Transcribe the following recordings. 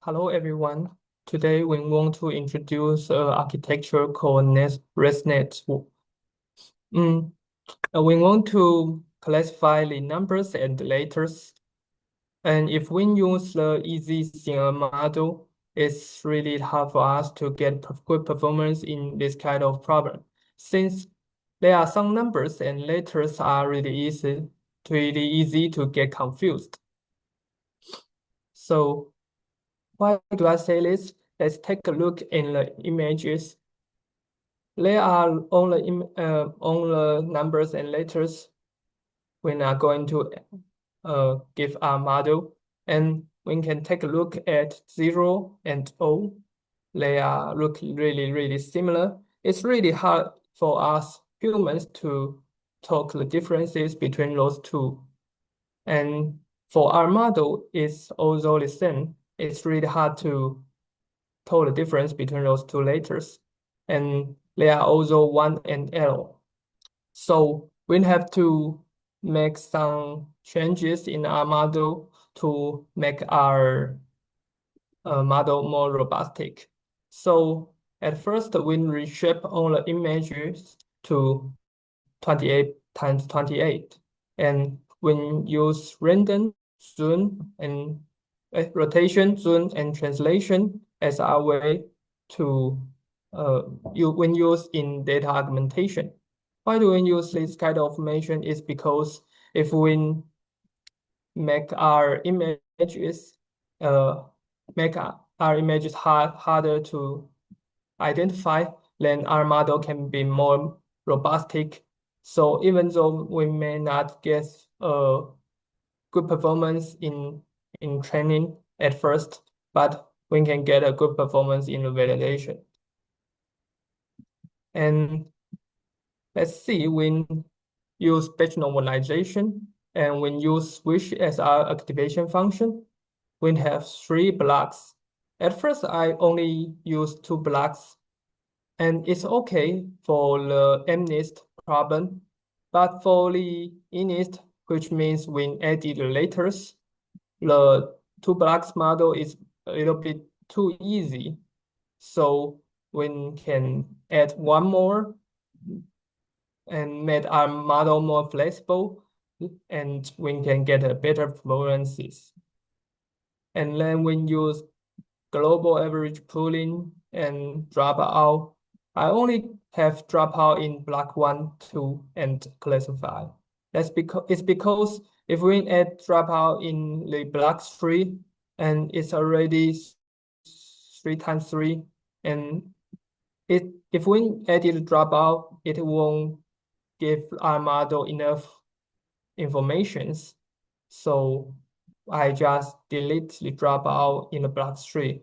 Hello, everyone. Today, we want to introduce architecture called ResNet. Mm, we want to classify the numbers and letters. And if we use the easy signal model, it's really hard for us to get good performance in this kind of problem. Since there are some numbers and letters are really easy to get confused. So why do I say this? Let's take a look in the images. There are all the numbers and letters we are going to give our model, and we can take a look at 0 and O. They are look really similar. It's really hard for us humans to talk the differences between those two. And for our model, it's also the same. It's really hard to tell the difference between those two letters. And they are also 1 and L. So we have to make some changes in our model to make our model more robust. So at first, we reshape all the images to 28 times 28. And when use random, zoom, and rotation, zoom, and translation as our way to when used in data augmentation. Why do we use this kind of information is because if we make our images harder to identify, then our model can be more robust. So even though we may not get a good performance in training at first, but we can get a good performance in the validation. And let's see, when use batch normalization and when use switch as our activation function, we have 3 blocks. At first, I only use 2 blocks, and it's okay for the MNIST problem. But for the INIST, which means when added the letters, the 2 blocks model is a little bit too easy. So we can add one more and make our model more flexible, and we can get a better performances. And then we use global average pooling and dropout. I only have dropout in block 1, 2, and classify. It's because if we add dropout in the block 3, and it's already 3 times 3, and if we added dropout, it won't give our model enough informations. So I just delete the dropout in the block 3.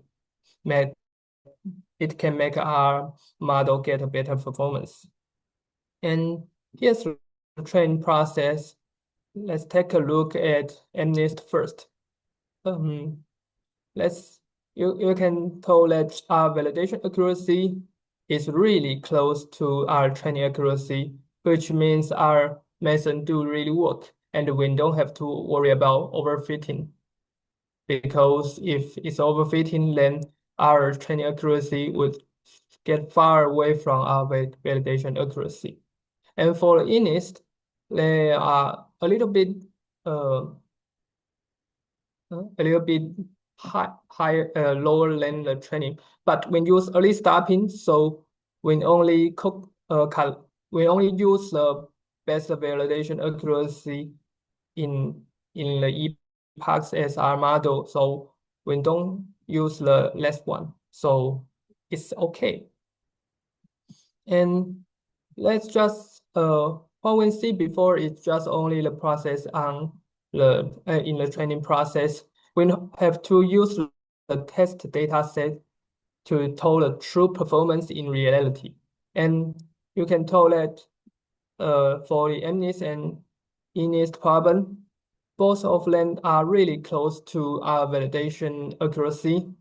It can make our model get a better performance. And here's the training process. Let's take a look at MNIST first. You can tell that our validation accuracy is really close to our training accuracy, which means our method do really work, and we don't have to worry about overfitting. Because if it's overfitting, then our training accuracy would get far away from our validation accuracy. And for the INIST, they are a little bit higher, lower than the training. But when use early stopping, so we only use the best validation accuracy in the epochs as our model. So we don't use the last one. So it's okay. And let's just what we see before is just only the process on the in the training process. We have to use the test data set to tell the true performance in reality. And you can tell that for the MNIST and INIST problem, both of them are really close to our validation accuracy,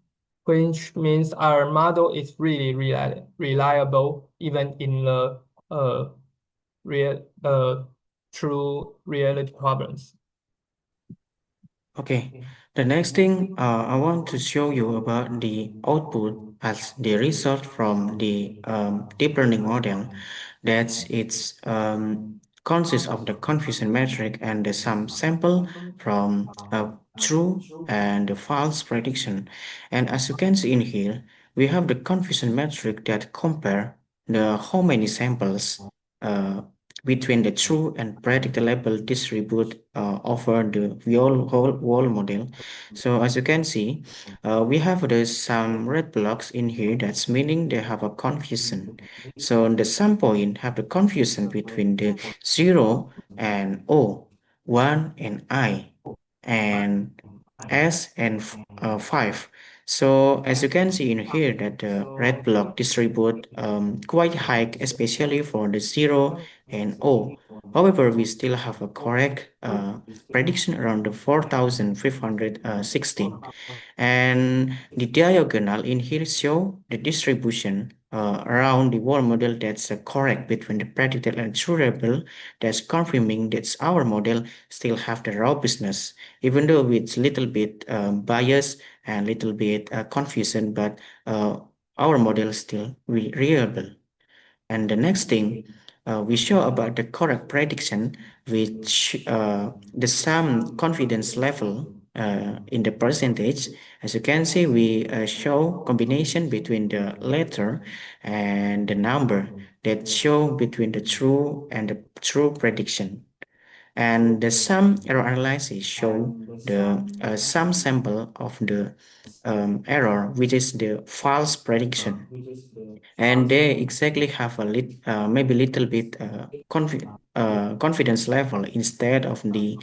which means our model is really reliable even in the true reality problems. Okay, The next thing I want to show you about the output as the result from the deep learning model. That's it's consists of the confusion metric and the sum sample from a true and the false prediction. And as you can see in here, we have the confusion metric that compare the how many samples uh, between the true and predictable distribute over the whole model. So as you can see, we have the some red blocks in here. That's meaning they have a confusion. So the sum point have the confusion between the 0 and O, 1 and I, and S and 5. So as you can see in here that the red block distribute quite high, especially for the 0 and O. However, we still have a correct prediction around the 4516. And the diagonal in here show the distribution around the whole model that's correct between the predicted and true label, that's confirming that our model still have the robustness, even though it's little bit biased and little bit confusion, but our model is still reliable. And the next thing, we show about the correct prediction, which the sum confidence level in the percentage. As you can see, we show combination between the letter and the number that show between the true and the true prediction. And the sum error analysis show the sum sample of the error, which is the false prediction, and they exactly have a maybe little bit confidence level instead of the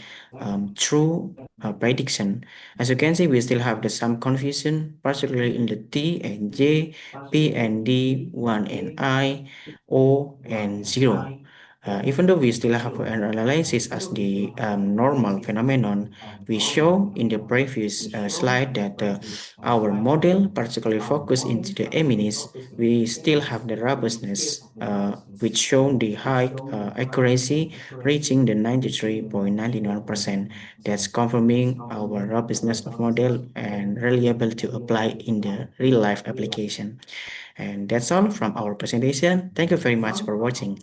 true prediction. As you can see, we still have the some confusion, particularly in the T and J, P and D, 1 and I, O and 0. Even though we still have an analysis as the normal phenomenon, we show in the previous slide that our model particularly focused into the MNIST, we still have the robustness, which shown the high accuracy reaching the 93.99%. That's confirming our robustness of model and reliable to apply in the real life application. And that's all from our presentation. Thank you very much for watching.